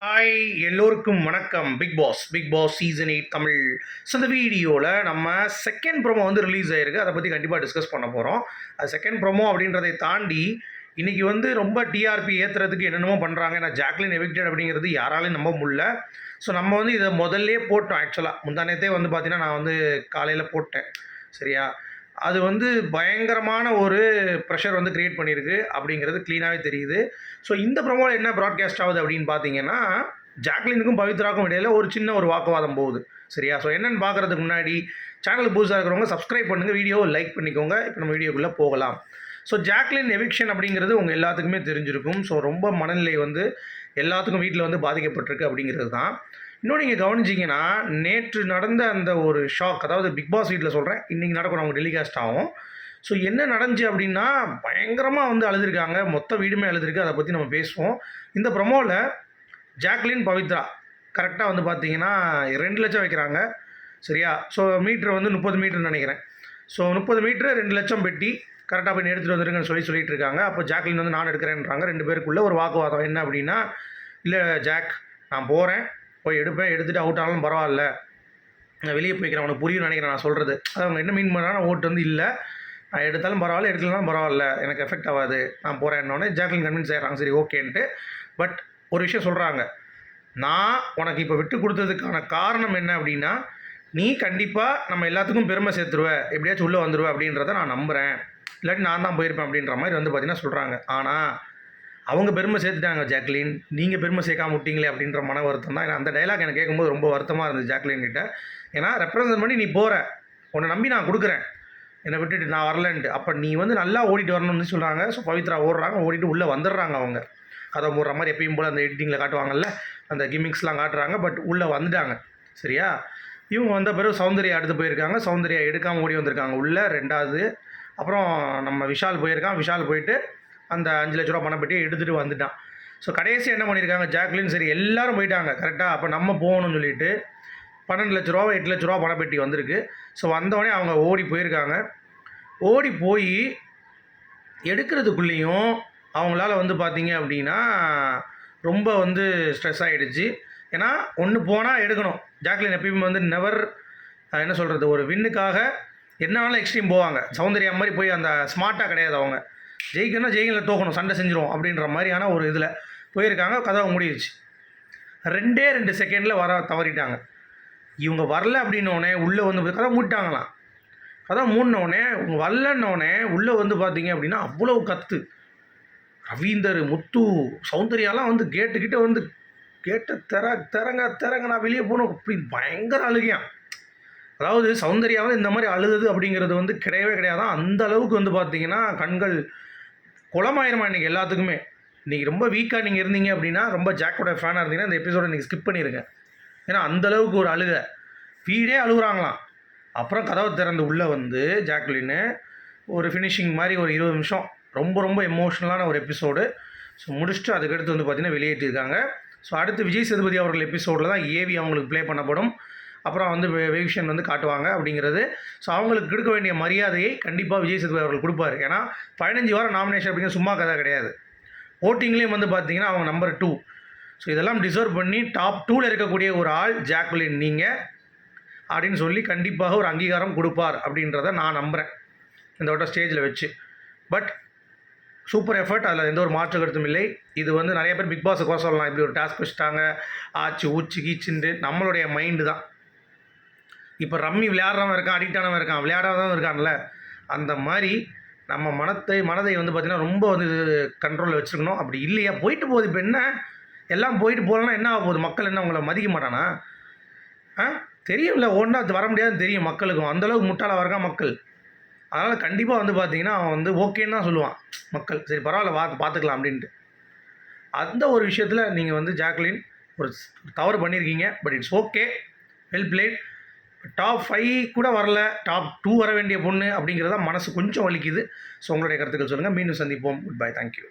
Hi எல்லோருக்கும் வணக்கம். Bigg Boss season 8 Tamil. So இந்த வீடியோவில் நம்ம செகண்ட் ப்ரோமோ வந்து ரிலீஸ் ஆகிருக்கு. அதை பற்றி கண்டிப்பாக டிஸ்கஸ் பண்ண போகிறோம். அது செகண்ட் ப்ரோமோ அப்படின்றதை தாண்டி இன்றைக்கி வந்து ரொம்ப டிஆர்பி ஏற்றுறதுக்கு என்னென்னமோ பண்ணுறாங்க. ஏன்னா ஜாக்லின் எவிக்டட் அப்படிங்கிறது யாராலையும் நம்ப முடியல. ஸோ நம்ம வந்து இதை முதல்லே போட்டோம். ஆக்சுவலாக முந்தானத்தே வந்து பார்த்திங்கன்னா நான் வந்து காலையில் போட்டேன். சரியா, அது வந்து பயங்கரமான ஒரு ப்ரெஷர் வந்து க்ரியேட் பண்ணியிருக்கு அப்படிங்கிறது க்ளீனாகவே தெரியுது. ஸோ இந்த ப்ரோமோவில் என்ன ப்ராட்காஸ்ட் ஆகுது அப்படின்னு பார்த்தீங்கன்னா, ஜாக்லினுக்கும் பவித்ராக்கும் இடையில் ஒரு சின்ன ஒரு வாக்குவாதம் போகுது. சரியா, ஸோ என்னென்னு பார்க்குறதுக்கு முன்னாடி சேனலுக்கு புதுசாக இருக்கிறவங்க சப்ஸ்கிரைப் பண்ணுங்கள், வீடியோவை லைக் பண்ணிக்கோங்க. இப்போ நம்ம வீடியோக்குள்ளே போகலாம். ஸோ ஜாக்லின் எவிக்ஷன் அப்படிங்கிறது உங்கள் எல்லாத்துக்குமே தெரிஞ்சிருக்கும். ஸோ ரொம்ப மனநிலை வந்து எல்லாத்துக்கும் வீட்டில் வந்து பாதிக்கப்பட்டிருக்கு அப்படிங்கிறது தான். இன்னும் நீங்கள் கவனிச்சிங்கன்னா, நேற்று நடந்த அந்த ஒரு ஷாக், அதாவது பிக் பாஸ் வீட்டில் சொல்கிறேன், இன்றைக்கி நடக்கும், அவங்க டெலிகாஸ்ட் ஆகும். ஸோ என்ன நடந்துச்சு அப்படின்னா, பயங்கரமாக வந்து அழுதுருக்காங்க. மொத்த வீடுமே அழுதுருக்கு. அதை பற்றி நம்ம பேசுவோம். இந்த ப்ரொமோவில் ஜாக்லின் பவித்ரா கரெக்டாக வந்து பார்த்தீங்கன்னா 2 லட்சம் வைக்கிறாங்க. சரியா, ஸோ மீட்ரு வந்து 30 மீட்டர்னு நினைக்கிறேன். ஸோ 30 மீட்ரு 2 லட்சம் பெட்டி கரெக்டாக போய் எடுத்துகிட்டு வந்துருங்கன்னு சொல்லிட்டு இருக்காங்க. அப்போ ஜாக்லின் வந்து நான் எடுக்கிறேன்றாங்க. 2 பேருக்குள்ளே ஒரு வாக்குவாதம். என்ன அப்படின்னா, இல்லை ஜாக், நான் போகிறேன், போய் எடுப்பேன், எடுத்துகிட்டு அவுட் ஆனாலும் பரவாயில்ல, நான் வெளியே போய்க்கிறேன், அவனுக்கு புரியும் நினைக்கிறேன் நான் சொல்கிறது. அது அவங்க என்ன மீன் பண்ணாங்கன்னா, ஓட்டு வந்து இல்லை, நான் எடுத்தாலும் பரவாயில்ல, எடுக்கலனாலும் பரவாயில்ல, எனக்கு எஃபெக்ட் ஆகாது, நான் போகிறேன்னொடனே ஜாக்லின் கன்வின்ஸ் ஆகிறாங்க. சரி, ஓகேன்ட்டு. பட் ஒரு விஷயம் சொல்கிறாங்க, நான் உனக்கு இப்போ விட்டு கொடுத்ததுக்கான காரணம் என்ன அப்படின்னா, நீ கண்டிப்பாக நம்ம எல்லாத்துக்கும் பெருமை சேர்த்துருவ, எப்படியாச்சும் உள்ளே வந்துடுவேன் அப்படின்றத நான் நம்புகிறேன், இல்லாட்டி நான் தான் போயிருப்பேன் அப்படின்ற மாதிரி வந்து பார்த்திங்கன்னா சொல்கிறாங்க. ஆனால் அவங்க பெருமை சேர்த்துட்டாங்க ஜாக்லின், நீங்கள் பெருமை சேர்க்காம விட்டீங்களே அப்படின்ற மன வருத்தம் தான். ஏன்னா அந்த டைலாக் எனக்கு கேட்கும்போது ரொம்ப வருத்தமாக இருந்தது ஜாக்லின் கிட்ட. ஏன்னா ரெப்ரசன்ட் பண்ணி நீ போகிற, உன்னை நம்பி நான் கொடுக்குறேன், என்னை விட்டுட்டு நான் வரலன்ட்டு. அப்போ நீ வந்து நல்லா ஓடிட்டு வரணும்னு சொல்கிறாங்க. ஸோ பவித்ரா ஓடுறாங்க, ஓடிட்டு உள்ளே வந்துடுறாங்க. அவங்க கதை மூடுற மாதிரி எப்பயும் போல் அந்த எடிட்டிங்கில் காட்டுவாங்கல்ல, அந்த கிமிக்ஸ்லாம் காட்டுறாங்க. பட் உள்ளே வந்துட்டாங்க. சரியா, இவங்க வந்த பிறகு சௌந்தர்யா அடுத்து போயிருக்காங்க. சௌந்தர்யா எடுக்காமல் ஓடி வந்திருக்காங்க உள்ளே 2வது. அப்புறம் நம்ம விஷால் போயிருக்கான். விஷால் போயிட்டு அந்த 5 லட்ச ரூபா பணப்பெட்டியை எடுத்துகிட்டு வந்துட்டான். ஸோ கடைசி என்ன பண்ணியிருக்காங்க ஜாக்லின், சரி எல்லோரும் போயிட்டாங்க கரெக்டாக, அப்போ நம்ம போகணும்னு சொல்லிட்டு 12 லட்ச ரூபா 8 லட்ச ரூபா பணப்பெட்டி வந்திருக்கு. ஸோ வந்தவொடனே அவங்க ஓடி போயிருக்காங்க. ஓடி போய் எடுக்கிறதுக்குள்ளேயும் அவங்களால வந்து பார்த்தீங்க அப்படின்னா ரொம்ப வந்து ஸ்ட்ரெஸ் ஆகிடுச்சு. ஏன்னா ஒன்று போனால் எடுக்கணும். ஜாக்லின் எப்பயுமே வந்து நெவர் என்ன சொல்கிறது, ஒரு வின்னுக்காக என்ன வேணாலும் எக்ஸ்ட்ரீம் போவாங்க. சௌந்தர்யா மாதிரி போய் அந்த ஸ்மார்ட்டாக கிடையாது. அவங்க ஜெயிக்கணும்னா ஜெயிக்கல, தோக்கணும், சண்டை செஞ்சிரும் அப்படின்ற மாதிரியான ஒரு இதில் போயிருக்காங்க. கதவை முடிஞ்சிச்சு. 2 செகண்டில் வர தவறிட்டாங்க. இவங்க வரல அப்படின்னோடனே உள்ளே வந்து கதை மூட்டாங்களாம். கதை மூடினோடனே வரலன்னொடனே உள்ளே வந்து பார்த்தீங்க அப்படின்னா அவ்வளவு கற்று ரவீந்தர், முத்து, சௌந்தர்யாலாம் வந்து கேட்டுக்கிட்ட வந்து கேட்ட திறங்க நான் வெளியே போகணும் அப்படி பயங்கர அழுகையான். அதாவது சௌந்தர்யா வந்து இந்த மாதிரி அழுது அப்படிங்கிறது வந்து கிடையவே கிடையாதான். அந்த அளவுக்கு வந்து பார்த்தீங்கன்னா கண்கள் குளமாயிருமா இன்றைக்கி எல்லாத்துக்குமே. இன்றைக்கி ரொம்ப வீக்காக நீங்கள் இருந்தீங்க அப்படின்னா, ரொம்ப ஜாக்கோட ஃபேனாக இருந்தீங்கன்னா இந்த எபிசோடை நீங்கள் ஸ்கிப் பண்ணிடுங்க. ஏன்னா அந்தளவுக்கு ஒரு அழுகை, வீடே அழுகுறாங்களாம். அப்புறம் கதவை திறந்து உள்ளே வந்து ஜாக்லின்னு ஒரு ஃபினிஷிங் மாதிரி ஒரு 20 நிமிஷம் ரொம்ப ரொம்ப எமோஷ்னலான ஒரு எபிசோடு. ஸோ முடிச்சுட்டு அதுக்கடுத்து வந்து பார்த்திங்கன்னா வெளியேற்றிருக்காங்க. ஸோ அடுத்து விஜய் சேதுபதி அவர்கள் எபிசோடில் தான் ஏவி அவங்களுக்கு ப்ளே பண்ணப்படும். அப்புறம் வந்து வெவிஷன் வந்து காட்டுவாங்க அப்படிங்கிறது. ஸோ அவங்களுக்கு கொடுக்க வேண்டிய மரியாதையை கண்டிப்பாக விஜய் சேதுபதி அவர்கள் கொடுப்பார். ஏன்னா 15 வாரம் நாமினேஷன் அப்படிங்கிற சும்மா கதை கிடையாது. ஓட்டிங்லேயும் வந்து பார்த்திங்கன்னா அவங்க நம்பர் 2. ஸோ இதெல்லாம் டிசர்வ் பண்ணி டாப் 2ல் இருக்கக்கூடிய ஒரு ஆள் ஜாக்லின் நீங்கள் அப்படின்னு சொல்லி கண்டிப்பாக ஒரு அங்கீகாரம் கொடுப்பார் அப்படின்றத நான் நம்புகிறேன் இந்த வட்ட ஸ்டேஜில் வச்சு. பட் சூப்பர் எஃபர்ட், அதில் எந்த ஒரு மாற்று கருத்தும் இல்லை. இது வந்து நிறைய பேர் பிக் பாஸுக்கு சொல்லலாம், இப்படி ஒரு டாஸ்க் வச்சுட்டாங்க, ஆச்சு ஊச்சு கீச்சுண்டு. நம்மளுடைய மைண்டு தான். இப்போ ரம்மி விளையாடுறவன் இருக்கான், அடிக்ட் ஆனவன் இருக்கான், விளையாடாதவன் இருக்கான்ல, அந்த மாதிரி நம்ம மனதை வந்து பார்த்திங்கன்னா ரொம்ப வந்து கண்ட்ரோலில் வச்சுருக்கணும். அப்படி இல்லையா போயிட்டு போகுது. இப்போ என்ன எல்லாம் போயிட்டு போகலன்னா என்ன ஆக போகுது? மக்கள் என்ன உங்களை மதிக்க மாட்டானா? தெரியும்ல, ஒன்றா வர முடியாதுன்னு தெரியும் மக்களுக்கும். அந்தளவுக்கு முட்டாளாக இருக்கான் மக்கள். அதனால் கண்டிப்பாக வந்து பார்த்திங்கன்னா அவன் வந்து ஓகேன்னு தான் சொல்லுவான் மக்கள். சரி பரவாயில்ல, பார்த்துக்கலாம் அப்படின்ட்டு. அந்த ஒரு விஷயத்தில் நீங்கள் வந்து ஜாக்லின் ஒரு தவறு பண்ணியிருக்கீங்க. But it's okay, well plate. Top 5 கூட வரல, டாப் 2 வர வேண்டிய பொண்ணு அப்படிங்கிறத மனசு கொஞ்சம் வலிக்குது. ஸோ உங்களுடைய கருத்துக்கள் சொல்லுங்கள். மீண்டும் சந்திப்போம். Good bye, thank you.